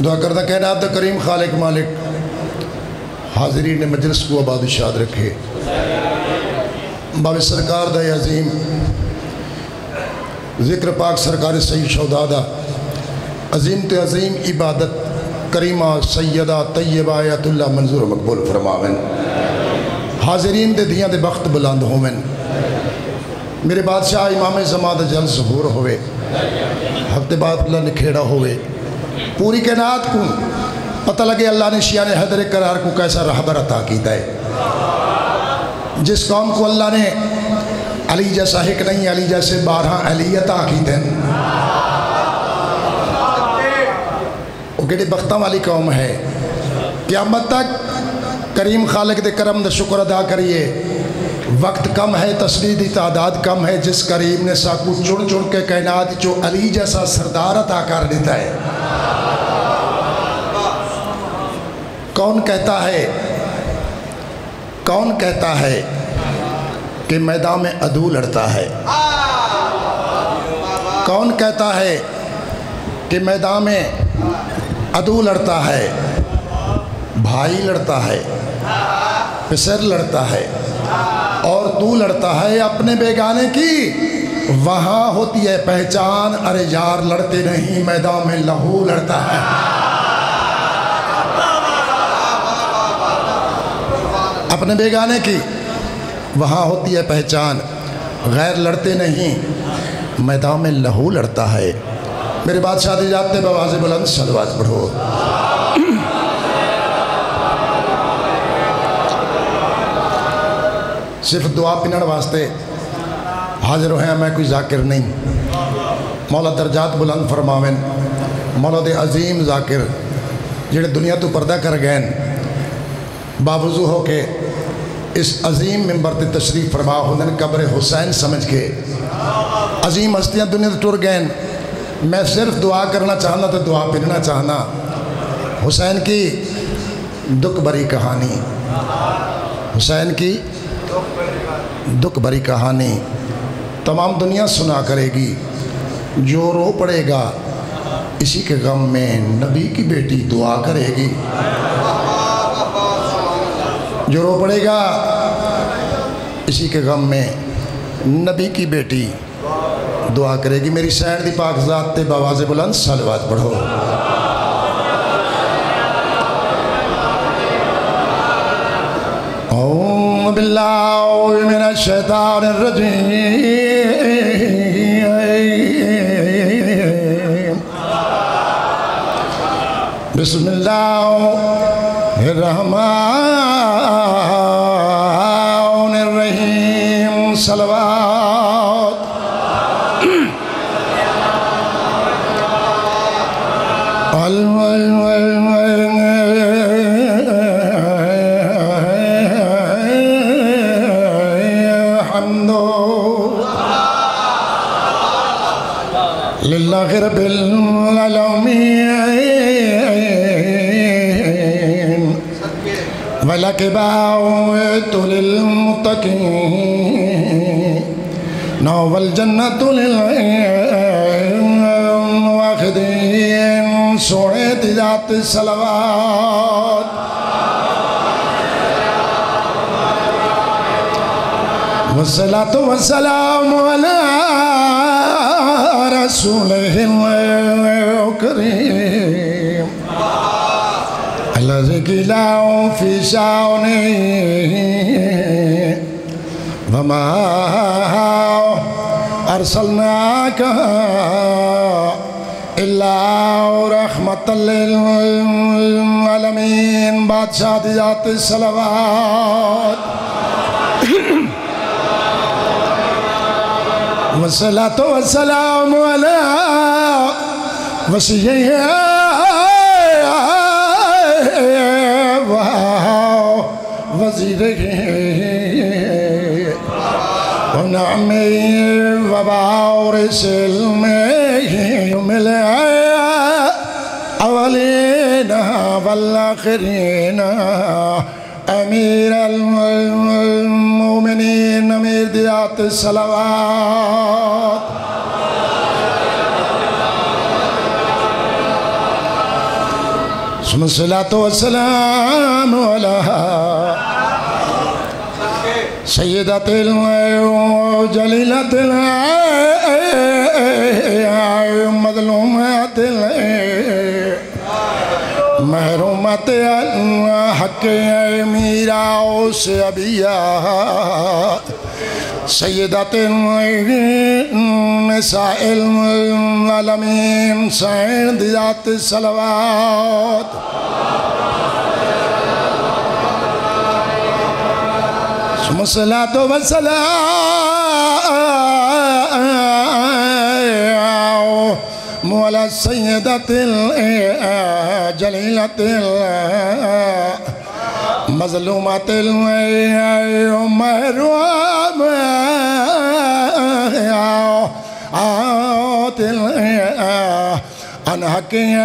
دعا کردہ کائنات دا کریم خالق مالک حاضرین مجلس کو آباد شاد رکھے، باب سرکار دا عظیم ذکر پاک سرکار سید شہداء دا عظیم تے عظیم عبادت کریمہ سیدہ طیبہ آیت اللہ منظور مقبول فرماویں، حاضرین دے دیاں دے بخت بلند ہوویں، میرے بادشاہ امام زمان دا جل ظہور ہوئے، ہفتے بعد اللہ نکھیڑا ہوئے، پوری کائنات کو پتہ لگے اللہ نے شیعان حیدر قرار کو کیسا رہبر عطا کیتا ہے۔ جس قوم کو اللہ نے علی جیسا حق نہیں، علی جیسے 12 علی عطا کیتے ہیں، وہ کہتے بختہ والی قوم ہے۔ قیامت تک کریم خالق دے کرم دے شکر ادا کریے، وقت کم ہے، تسبیح دی تعداد کم ہے، جس کریم نے ساکو چڑ چڑ کے کائنات جو علی جیسا سردار عطا کر دیتا ہے۔ کون کہتا ہے کہ میدان میں عدو لڑتا ہے؟ کون کہتا ہے کہ میدان میں عدو لڑتا ہے؟ بھائی لڑتا ہے، پسر لڑتا ہے، اور تو لڑتا ہے اپنے بیگانے کی، وہاں ہوتی ہے پہچان، ارے یار لڑتے نہیں میدان میں لہو لڑتا ہے۔ اپنے بیگانے کی وہاں ہوتی ہے پہچان، غیر لڑتے نہیں میدان میں لہو لڑتا ہے۔ میرے بادشاہ دی جاتے بواز بلند صلوات پڑھو۔ صرف دعا پنڑ واسطے حاضر ہوئے، میں کوئی ذاکر نہیں۔ مولا درجات بلند فرماویں، مولا دے عظیم ذاکر جڑے دنیا تو پردہ کر گئے، باوضو ہو کے اس عظیم منبر تے تشریف فرما ہوندن قبر حسین سمجھ کے، عظیم ہستیاں دنیا تے ٹر گئے۔ میں صرف دعا کرنا چاہنا تو دعا پڑھنا چاہنا۔ حسین کی دکھ بری کہانی، حسین کی دکھ بری کہانی تمام دنیا سنا کرے گی۔ جو رو پڑے گا اسی کے غم میں نبی کی بیٹی دعا کرے گی، جو رو پڑے گا اسی کے غم میں نبی کی بیٹی دعا کرے گی۔ میری سین دی پاک ذات تے بآواز بلند صلوات پڑھو۔ اعوذ باللہ من الشیطان الرجیم، بسم اللہ الرحمن الرحیم، صلوات۔ للہ رب العالمین، وَلَكِبَاوَتُ لِلْمُتَّقِينَ وَالْجَنَّةُ لِلْوَاخِدِينَ۔ سونے تجات صلوات۔ والصلاة والسلام على رسوله الكريم الذي قيله في شأنه وما أرسلناك إلا رحمة للعالمين۔ بادشاہ دی ذات صلوات۔ والصلاة والسلام على وزيره ونعمه وبارس المهم الأولين والآخرين، امیر المومنین، امیر دیات صلوات۔ ثم الصلاة والسلام على سيدة جليلة مظلومات محرومات حق میرا سے ابیا سیدات نساء العالمین سعید ذات صلوات ثم الصلاة والسلام على السيدة الجليلة مظلومات المرومات أنا حكي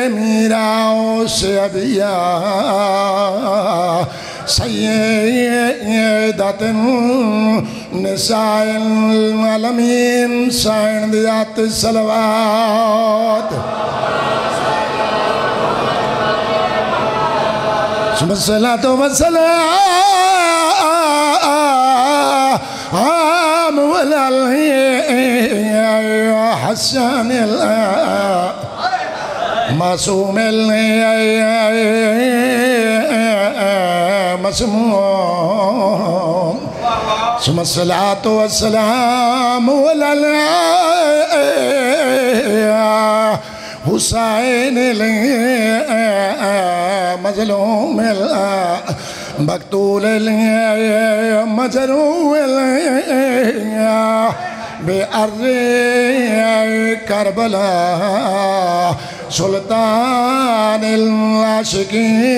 میرا سے ابیا سیدات نساء العالمین سعید ذات صلوات ثم الصلاة والسلام على الحسن معصوم مسموم ثم الصلاة والسلام على حسین مظلوم مقتول مجروح بأرض کربلا سلطان العاشقین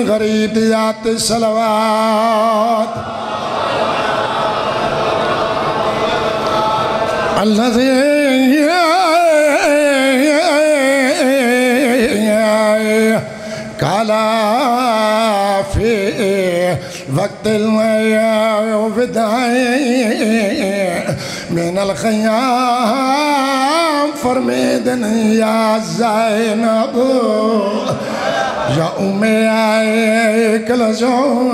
غریب ذات صلوات الذي قالا في وقت الوداع من الخيام فرميدني يا زينب يا أمي كلثوم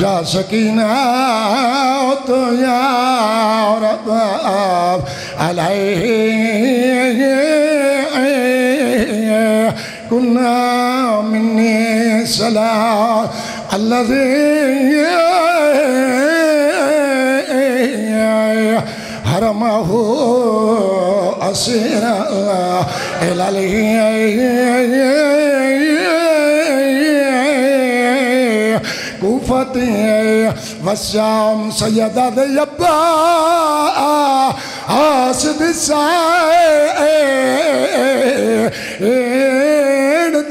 يا سكينة يا رب عليه كنا مني سلام الذي حرمه أسير إلى كوفتي والشام سيدة يبا حاسد السائر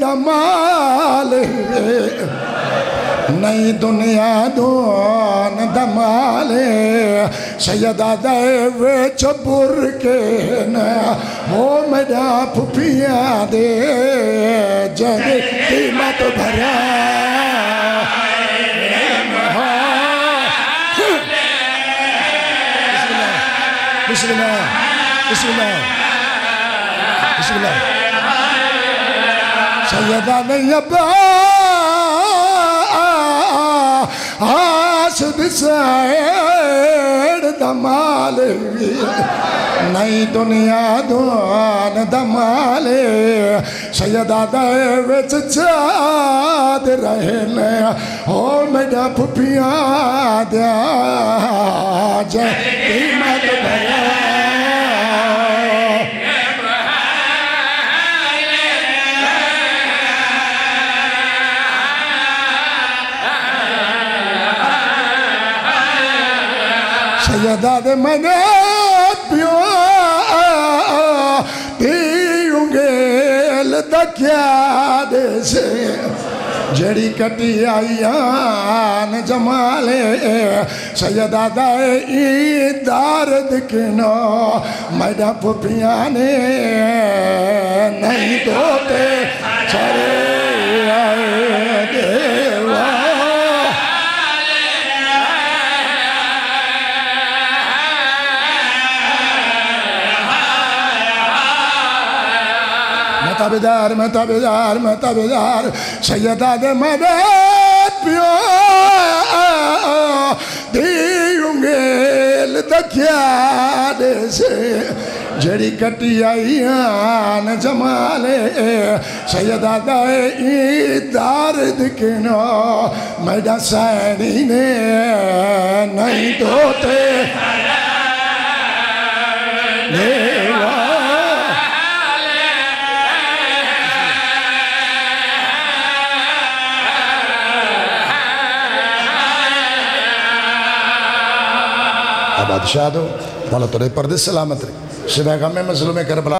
دمالي نئی دنیا دون دمالے سیدہ دے وچ برکے نا ہو میرا پھپیاں دے جن قیمت بھرا بسم اللہ بسم اللہ بسم اللہ سیدہ نیبا حاسد سائر دمالے نئی دنیا دون دمالے سیدہ دے وچ چاد رہنے ہو میرا پھپیاں دیا جے قیمت بھرا سیدہ دے منت پیو پیوں گیل دکیا دے سے جڑی کٹی آئیان جمالے سیدہ دے دار دکھنو میڈا پھپیانے نہیں دوتے چھرے آئے دیوا تابدار میں تابدار میں تابدار سیدہ دے مدد پیو دیونگیل دکھیانے سے جڑی کٹی آئیان جمالے سیدہ دائی دارد کنو میڈا سینی نے نہیں دوتے بادشاہ دو مولا ترے پردے سلامت رہے شبہ غم مظلوم کربلا